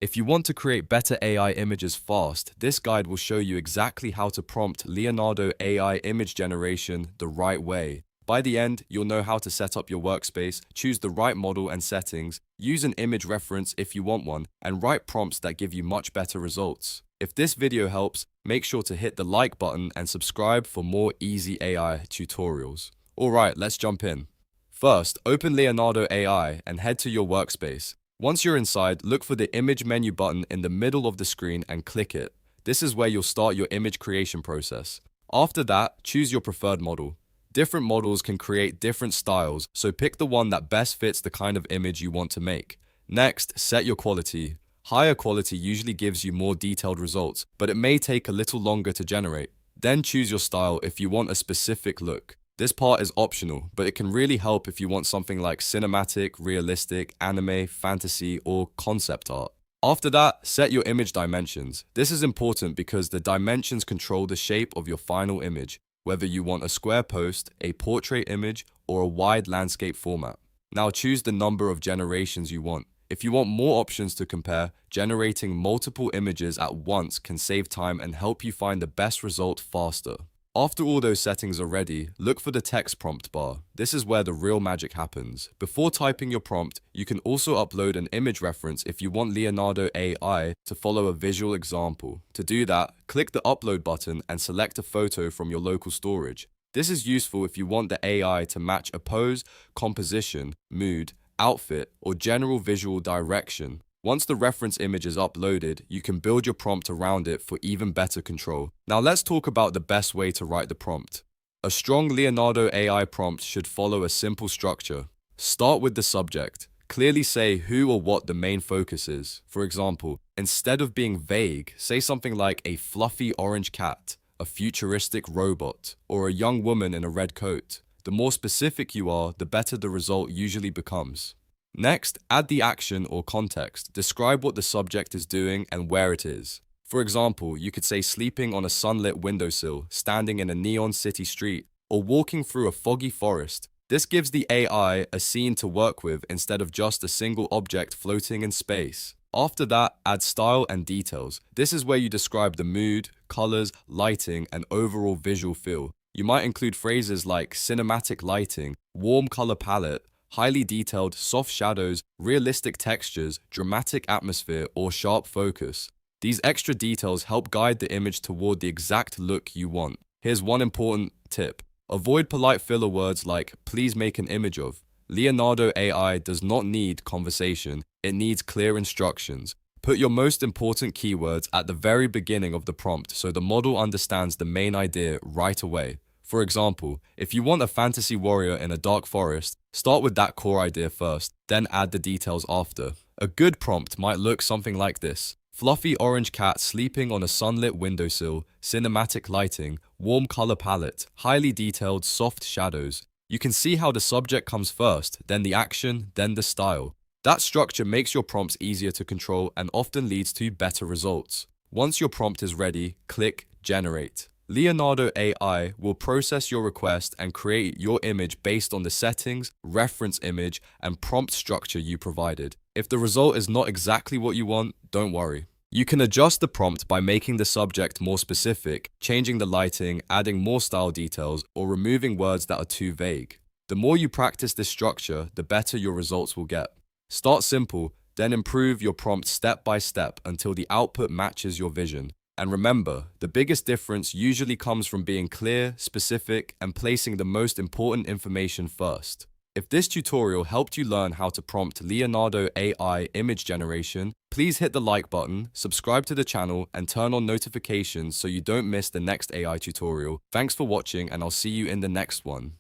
If you want to create better AI images fast, this guide will show you exactly how to prompt Leonardo AI image generation the right way. By the end, you'll know how to set up your workspace, choose the right model and settings, use an image reference if you want one, and write prompts that give you much better results. If this video helps, make sure to hit the like button and subscribe for more easy AI tutorials. Alright, let's jump in. First, open Leonardo AI and head to your workspace. Once you're inside, look for the image menu button in the middle of the screen and click it. This is where you'll start your image creation process. After that, choose your preferred model. Different models can create different styles, so pick the one that best fits the kind of image you want to make. Next, set your quality. Higher quality usually gives you more detailed results, but it may take a little longer to generate. Then choose your style if you want a specific look. This part is optional, but it can really help if you want something like cinematic, realistic, anime, fantasy, or concept art. After that, set your image dimensions. This is important because the dimensions control the shape of your final image, whether you want a square post, a portrait image, or a wide landscape format. Now choose the number of generations you want. If you want more options to compare, generating multiple images at once can save time and help you find the best result faster. After all those settings are ready, look for the text prompt bar. This is where the real magic happens. Before typing your prompt, you can also upload an image reference if you want Leonardo AI to follow a visual example. To do that, click the upload button and select a photo from your local storage. This is useful if you want the AI to match a pose, composition, mood, outfit, or general visual direction. Once the reference image is uploaded, you can build your prompt around it for even better control. Now let's talk about the best way to write the prompt. A strong Leonardo AI prompt should follow a simple structure. Start with the subject. Clearly say who or what the main focus is. For example, instead of being vague, say something like a fluffy orange cat, a futuristic robot, or a young woman in a red coat. The more specific you are, the better the result usually becomes. Next, add the action or context. Describe what the subject is doing and where it is. For example, you could say sleeping on a sunlit windowsill, standing in a neon city street, or walking through a foggy forest. This gives the AI a scene to work with instead of just a single object floating in space. After that, add style and details. This is where you describe the mood, colors, lighting, and overall visual feel. You might include phrases like cinematic lighting, warm color palette, highly detailed, soft shadows, realistic textures, dramatic atmosphere, or sharp focus. These extra details help guide the image toward the exact look you want. Here's one important tip. Avoid polite filler words like, please make an image of. Leonardo AI does not need conversation, it needs clear instructions. Put your most important keywords at the very beginning of the prompt so the model understands the main idea right away. For example, if you want a fantasy warrior in a dark forest, start with that core idea first, then add the details after. A good prompt might look something like this. Fluffy orange cat sleeping on a sunlit windowsill, cinematic lighting, warm color palette, highly detailed soft shadows. You can see how the subject comes first, then the action, then the style. That structure makes your prompts easier to control and often leads to better results. Once your prompt is ready, click Generate. Leonardo AI will process your request and create your image based on the settings, reference image, and prompt structure you provided. If the result is not exactly what you want, don't worry. You can adjust the prompt by making the subject more specific, changing the lighting, adding more style details, or removing words that are too vague. The more you practice this structure, the better your results will get. Start simple, then improve your prompt step by step until the output matches your vision. And remember, the biggest difference usually comes from being clear, specific, and placing the most important information first. If this tutorial helped you learn how to prompt Leonardo AI image generation, please hit the like button, subscribe to the channel, and turn on notifications so you don't miss the next AI tutorial. Thanks for watching, and I'll see you in the next one.